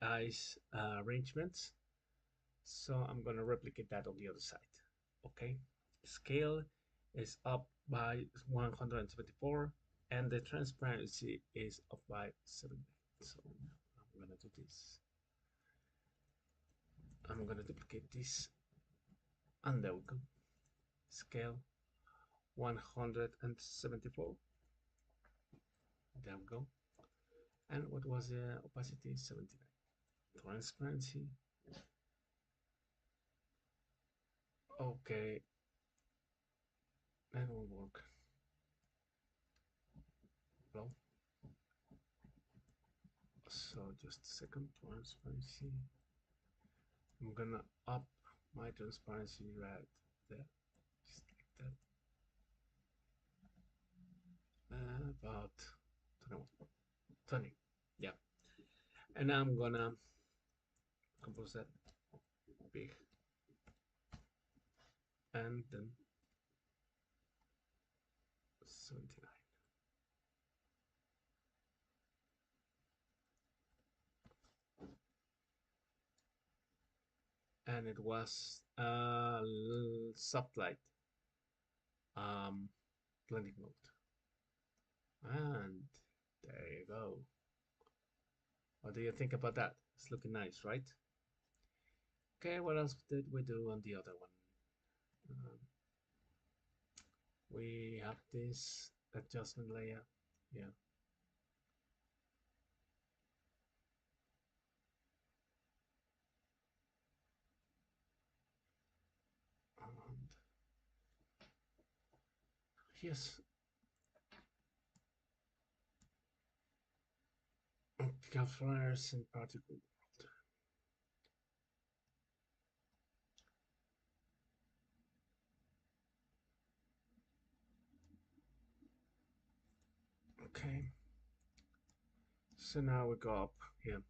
[SPEAKER 1] eyes arrangements. So I'm going to replicate that on the other side. Okay, scale is up by 174 and the transparency is up by 70. So I'm gonna do this. I'm gonna duplicate this, and there we go. Scale 174. There we go. And what was the opacity? 79. Transparency. Okay, that will work. Well, so just a second. Transparency. I'm gonna up my transparency right there, just like that. About 21, 20. Yeah, and I'm gonna compose that big, and then 79. And it was sublight um, blending mode. And there you go. What do you think about that? It's looking nice, right? Okay, what else did we do on the other one? Um, we have this adjustment layer. Yeah. And yes, optical flares and particle world. Okay, so now we go up here.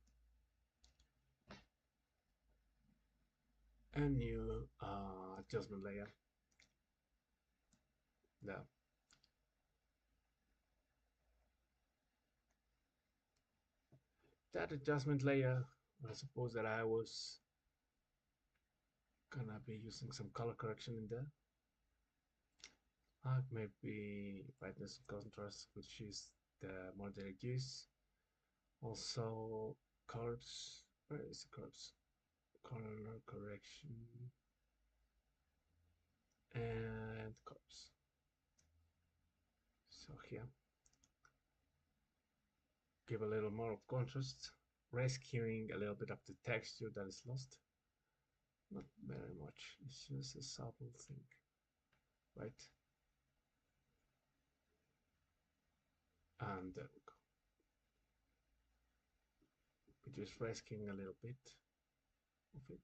[SPEAKER 1] A new adjustment layer. There. That adjustment layer, I suppose that I was gonna be using some color correction in there. Maybe brightness and contrast, which is the more that I use. Also, curves. Where is the curves? Color correction and curves. So here, give a little more of contrast, rescuing a little bit of the texture that is lost. Not very much. It's just a subtle thing, right? And there we go. We're just rescuing a little bit of it,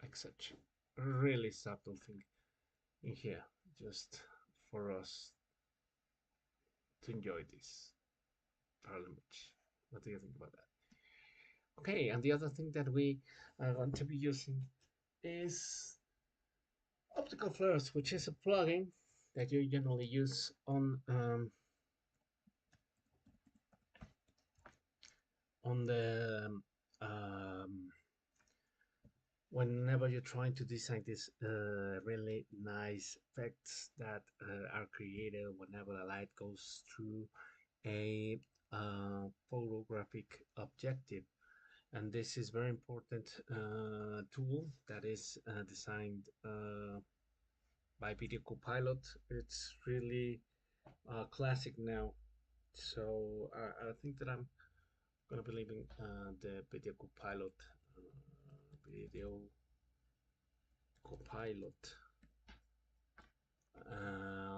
[SPEAKER 1] like such. Really subtle thing in here, just for us to enjoy this fairly much. What do you think about that? Okay, and the other thing that we are going to be using is optical flares, which is a plugin that you generally use on the whenever you're trying to design these really nice effects that are created whenever the light goes through a photographic objective. And this is very important tool that is designed by Video Copilot. It's really classic now. So I think that I'm gonna be leaving the Video Copilot video Copilot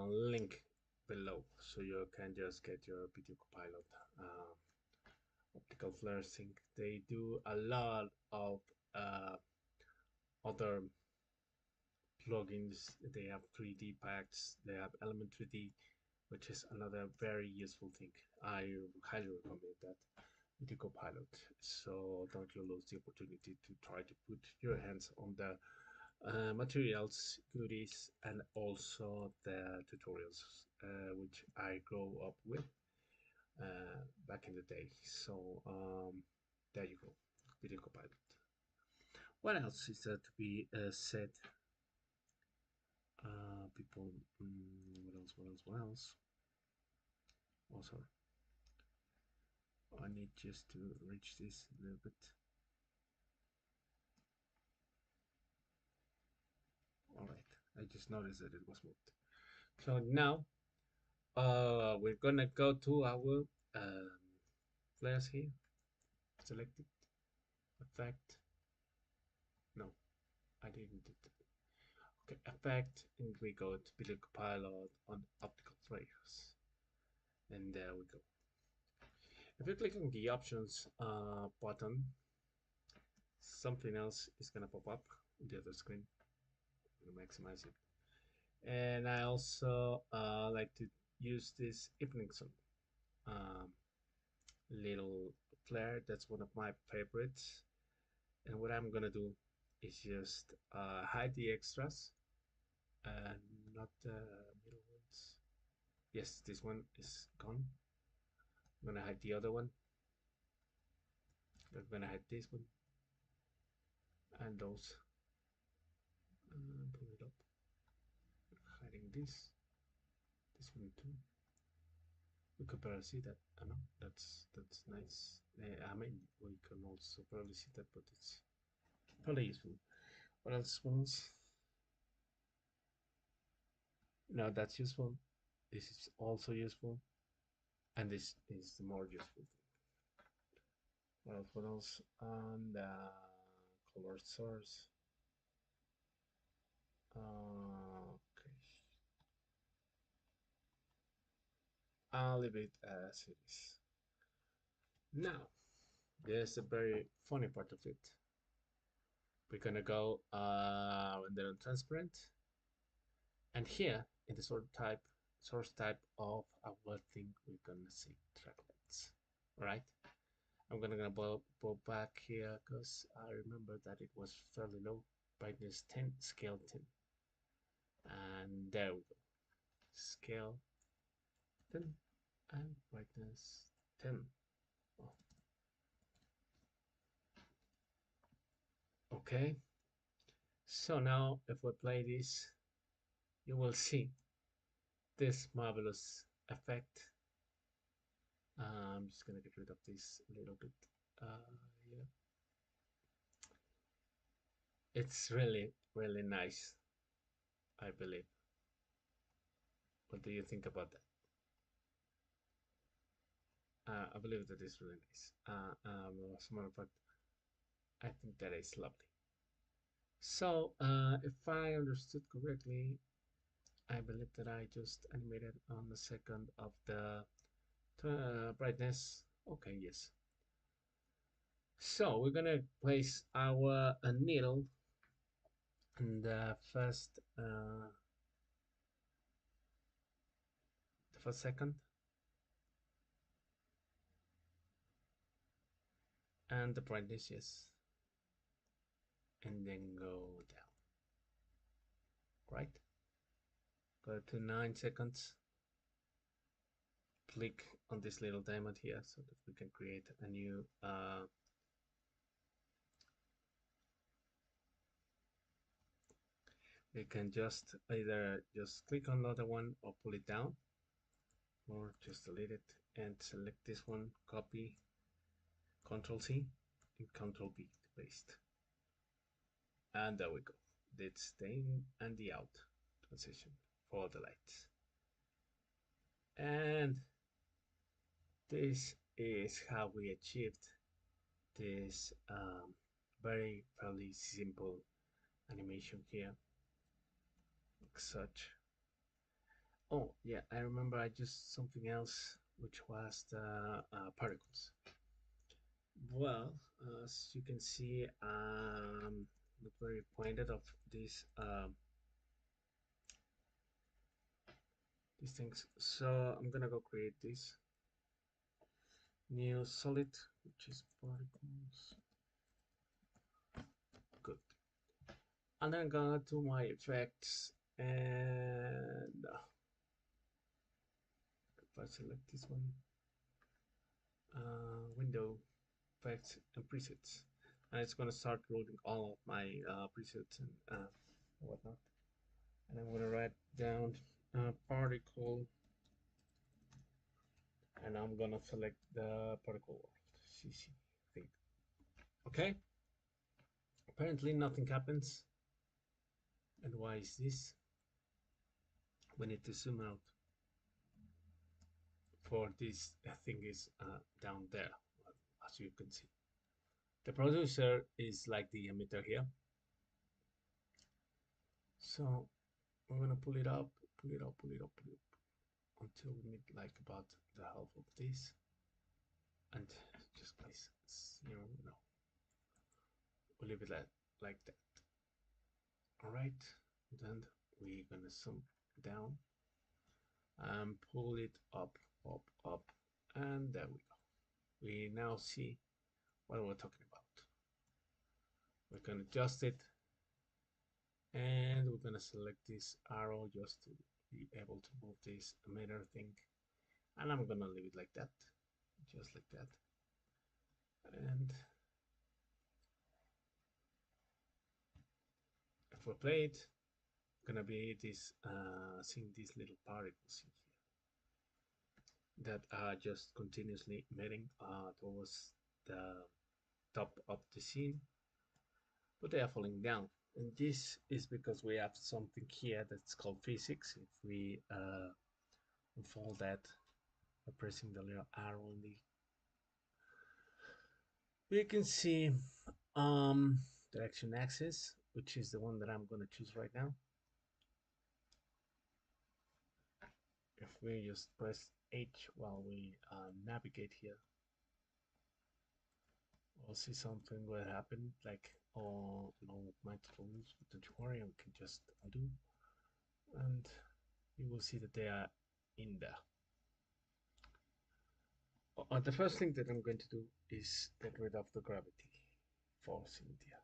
[SPEAKER 1] link below, so you can just get your Video Copilot optical flare sync. They do a lot of other plugins. They have 3D packs, they have Element 3D, which is another very useful thing. I highly recommend that with the Copilot. So don't you lose the opportunity to try to put your hands on the materials, goodies, and also the tutorials, which I grew up with back in the day. So there you go, Video Copilot. What else is there to be said? People, what else? What else? What else? Oh, sorry. I need just to reach this a little bit. All right, I just noticed that it was moved. So now we're gonna go to our um, players here. Select it, effect. No, I didn't do that. Okay, effect, and we go to build pilot on optical flares. And there we go. If you click on the options button, something else is gonna pop up on the other screen. I'm gonna maximize it. And I also like to use this evening sun um, little flare. That's one of my favorites. And what I'm gonna do is just hide the extras and not the middle ones. Yes, this one is gone. I'm gonna hide the other one. I'm gonna hide this one and those. Pull it up. Hiding this one too. We could barely see that. I know that's nice. I mean, we can also barely see that, but it's probably useful. What else was? No, that's useful. This is also useful, and this is the more useful thing. What else? What else? And color source. Okay, I'll leave it as it is. Now, there's a very funny part of it. We're gonna go render on transparent, and here in the source type of our thing, we're gonna see tracklets. All right. I'm gonna go back here because I remember that it was fairly low. Brightness 10, scale 10. And there we go. Scale 10 and brightness 10. Oh, okay. So now if we play this, you will see this marvelous effect. I'm just gonna get rid of this a little bit. Yeah, it's really, really nice, I believe. What do you think about that? I believe that is really nice. As a matter of fact, I think that is lovely. So, if I understood correctly, I believe that I just animated on the second of the brightness. Okay, yes. So we're gonna place our needle in the first second, and the brightness, yes, and then go down. Right? Go to 9 seconds. Click on this little diamond here so that we can create a new we can just either just click on another one or pull it down, or just delete it and select this one, copy, Control C and Control V to paste. And there we go. That's the in and the out transition for the lights. And this is how we achieved this very fairly simple animation here, like such. Oh yeah, I remember I just something else, which was the particles. Well, as you can see, not very pointed of these things. So I'm gonna go create this new solid, which is particles. Good. And then I'm gonna do my effects, and if I select this one, window, effects, and presets, and it's gonna start loading all of my presets and whatnot. And I'm gonna write down particle and I'm gonna select the particle world, CC thing. Okay, apparently nothing happens. And why is this? We need to zoom out for this thing is down there, as you can see. The producer is like the emitter here. So we're gonna pull it up, pull it up, pull it up, pull it up until we meet like about the half of this. And just place 0, no. We'll leave it like that. Alright, then we're gonna zoom down and pull it up, up, up, and there we go. We now see what we're talking about. We can adjust it, and we're gonna select this arrow just to be able to move this emitter thing, and I'm gonna leave it like that, just like that. And if we play it, gonna be this seeing these little particles in here that are just continuously emitting towards the top of the scene, but they are falling down. And this is because we have something here that's called physics. If we unfold that by pressing the little arrow on the, we can see direction axis, which is the one that I'm going to choose right now. If we just press H while we navigate here, we'll see something will happen, like, oh no, my tutorials, but don't you worry, I can just undo, and you will see that they are in there. The first thing that I'm going to do is get rid of the gravity force in there.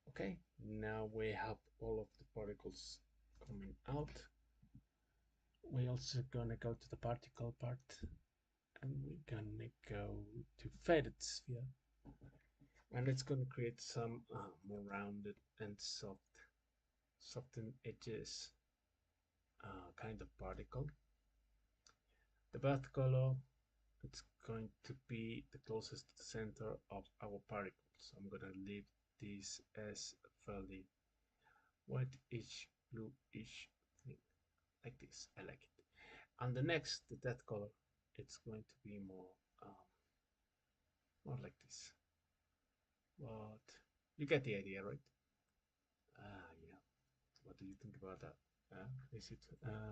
[SPEAKER 1] Okay, now we have all of the particles coming out. We're also gonna go to the particle part, and we're gonna go to faded sphere, and it's gonna create some more rounded and softened edges kind of particle. The bath color, it's going to be the closest to the center of our particle. So I'm gonna leave this as fairly white-ish, blue-ish thing, like this. I like it. And the next, the death color, it's going to be more like this. But you get the idea, right? Yeah. What do you think about that? Is it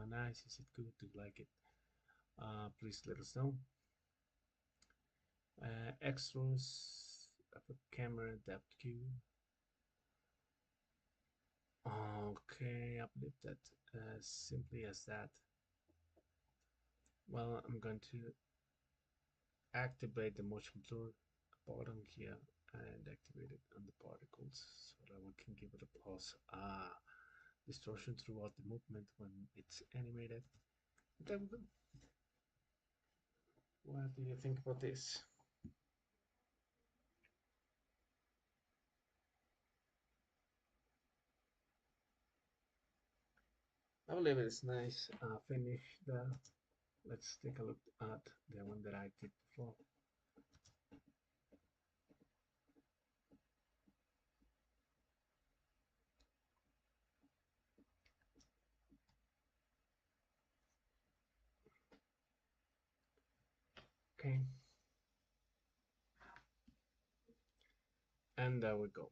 [SPEAKER 1] nice? Is it good? Do you like it? Please let us know. Extras of a camera depth Q. Okay, I believe that as simply as that. Well, I'm going to activate the motion blur button here and activate it on the particles so that we can give it a plus distortion throughout the movement when it's animated. There we go. What do you think about this? I believe it's nice. Finish there. Let's take a look at the one that I did before. Okay. And there we go.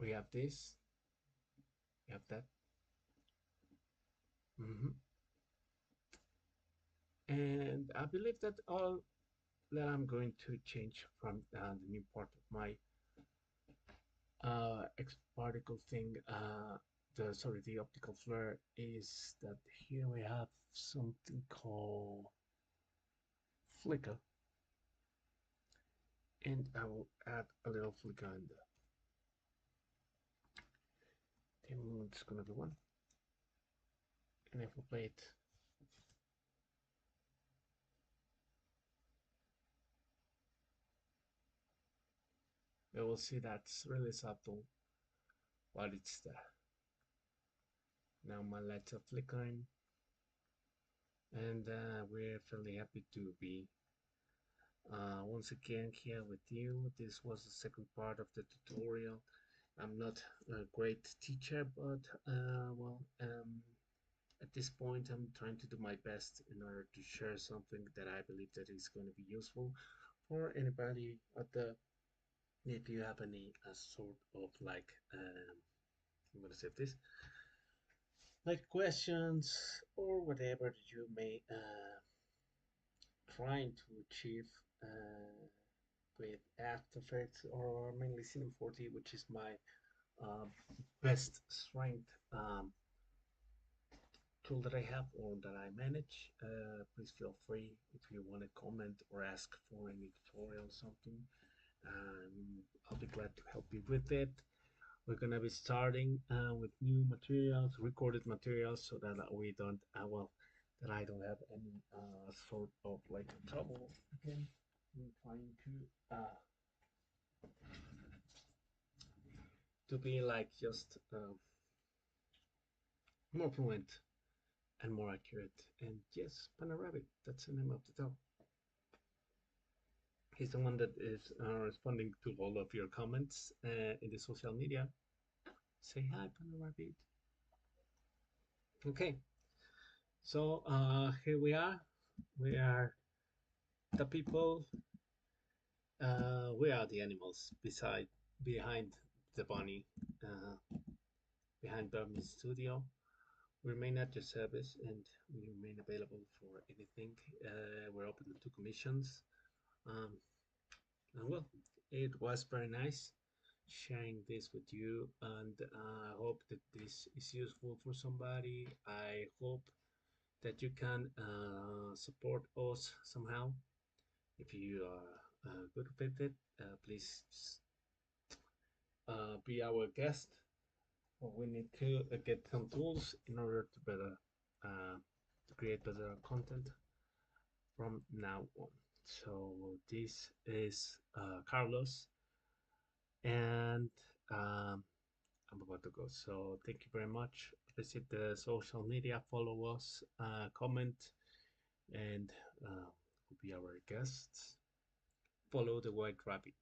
[SPEAKER 1] We have this. We have that. And I believe that all that I'm going to change from the new part of my X particle thing, the optical flare, is that here we have something called flicker, and I will add a little flicker in there. It's gonna be one, and if we play it, we will see that's really subtle, but it's there. Now my lights are flickering. and we're fairly happy to be once again here with you. This was the second part of the tutorial. I'm not a great teacher, but at this point, I'm trying to do my best in order to share something that I believe that is going to be useful for anybody out there. If you have any sort of like, I'm going to say this, like questions or whatever that you may trying to achieve with After Effects or mainly Cinema 4D, which is my uh, best strength tool that I have or that I manage. Please feel free if you want to comment or ask for any tutorial or something. I'll be glad to help you with it. We're gonna be starting with new materials, recorded materials, so that we don't, that I don't have any sort of like trouble again. I'm trying to be like just more fluent and more accurate. And yes, Panda Rabbit, that's the name of the dog. He's the one that is responding to all of your comments in the social media. Say hi, Panda Rabbit. Okay, so here we are. We are the people. We are the animals behind the bunny, behind Bermin's studio. We remain at your service and we remain available for anything. We're open to commissions. Um, and well, it was very nice sharing this with you, and I hope that this is useful for somebody. I hope that you can support us somehow. If you are good with it, please be our guest. We need to get some tools in order to better to create better content from now on. So this is Carlos, and I'm about to go. So thank you very much. Visit the social media, follow us, comment, and will be our guests. Follow the White Rabbit.